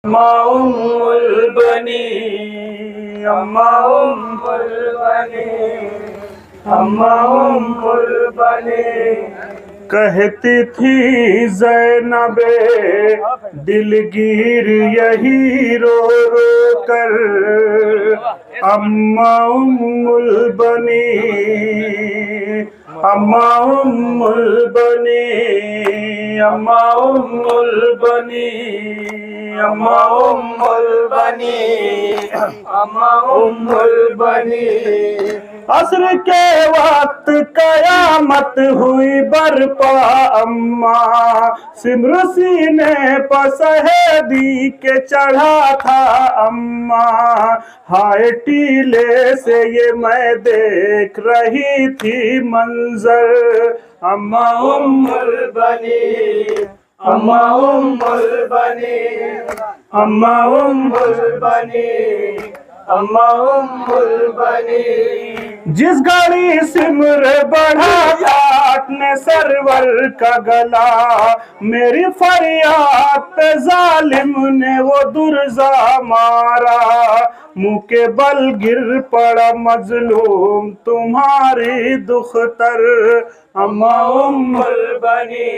البنی البنی البنی کہتی تھی زینب دلگیر یہی رو رو کر البنی البنی البنی البنی البنی عصر کے وقت قیامت ہوئی برپا اماں سمر سینے پر سہیدی کے چڑھا تھا اماں ہائے ٹیلے سے یہ میں دیکھ رہی تھی منظر اماں البنی اماں البنی اماں البنی اماں البنی جس گھڑی سمر بڑھا کاٹنے سرور کا گلا میری فریاد پہ ظالم نے وہ درزا مارا منہ کے بل گر پڑا مظلوم تمہاری دختر اماں البنی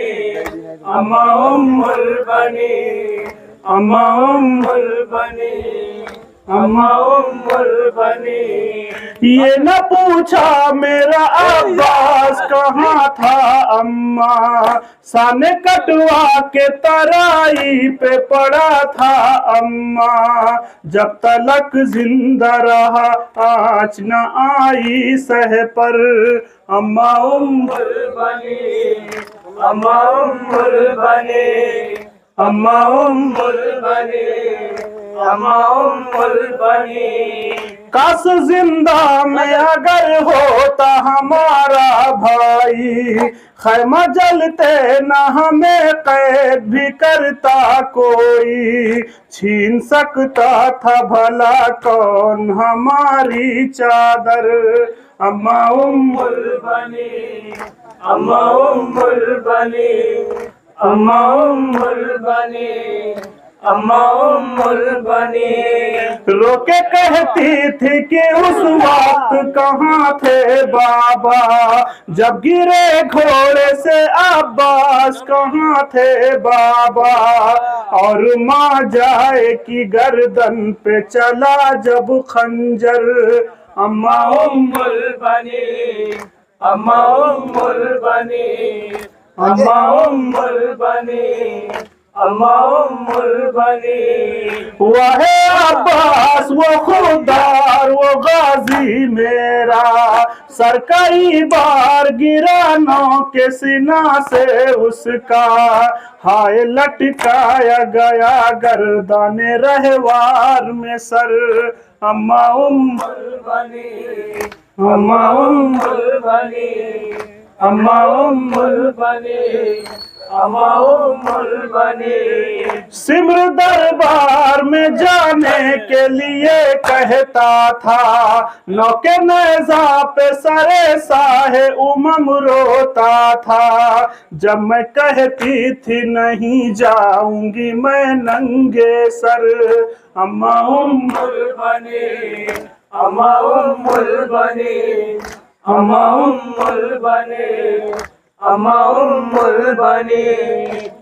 اماں البنی اماں البنی اماں البنی یہ نہ پوچھا میرا عباس کہاں تھا اماں سانے کٹوا کے ترائی پہ پڑا تھا اماں جب تلک زندہ رہا آنچ نہ آئی سہ پر اماں البنی اماں البنی اماں البنی اماں البنی کاش زندہ میں اگر ہوتا ہمارا بھائی خیمہ جلتے نہ ہمیں قید بھی کرتا کوئی چھین سکتا تھا بھلا کون ہماری چادر اماں البنی اماں البنی اماں البنی اماں البنی رو کے کہتی تھی کہ اس وقت کہاں تھے بابا جب گرے گھوڑے سے عباس کہاں تھے بابا اور ماں جائے کی گردن پہ چلا جب خنجر اماں البنی اماں البنی اماں البنی اماں البنی واہ عباس وہ خوددار وہ غازی میرا سر کئی بار گرا نو کے سینہ سے اس کا ہائے لٹکایا گیا گردن رہوار میں سر اماں البنی اماں البنی اماں البنی اماں البنی سمر دربار میں جانے کے لیے کہتا تھا نوکے نیزہ پہ سرے ساہے روتا تھا جب میں کہتی تھی نہیں جاؤں گی میں ننگے سر اماں البنی اماں البنی اماں البنی اماں البنی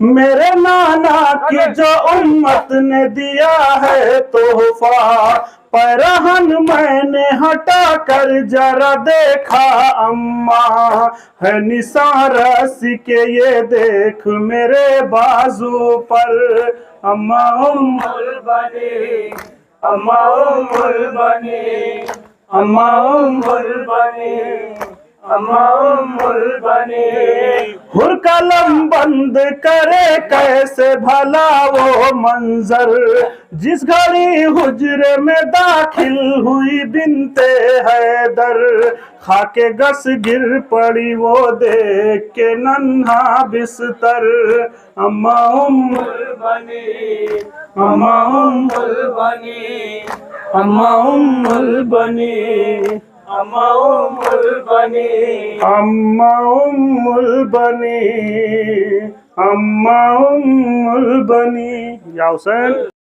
میرے نانا کی جو امت نے دیا ہے تحفہ پیرہن میں نے ہٹا کر ذرا دیکھا اماں ہے نثار رسی کے یہ دیکھ میرے بازو پر اماں البنی اماں البنی اماں البنی اماں البنی ہر قلم بند کرے کیسے بھلا وہ منظر جس گھڑی حجرے میں داخل ہوئی بنت حیدر خاک گس گر پڑی وہ دیکھ کے ننھا بستر اماں البنی اماں البنی اماں البنی اماں البنی اماں البنی اماں البنی یا حسین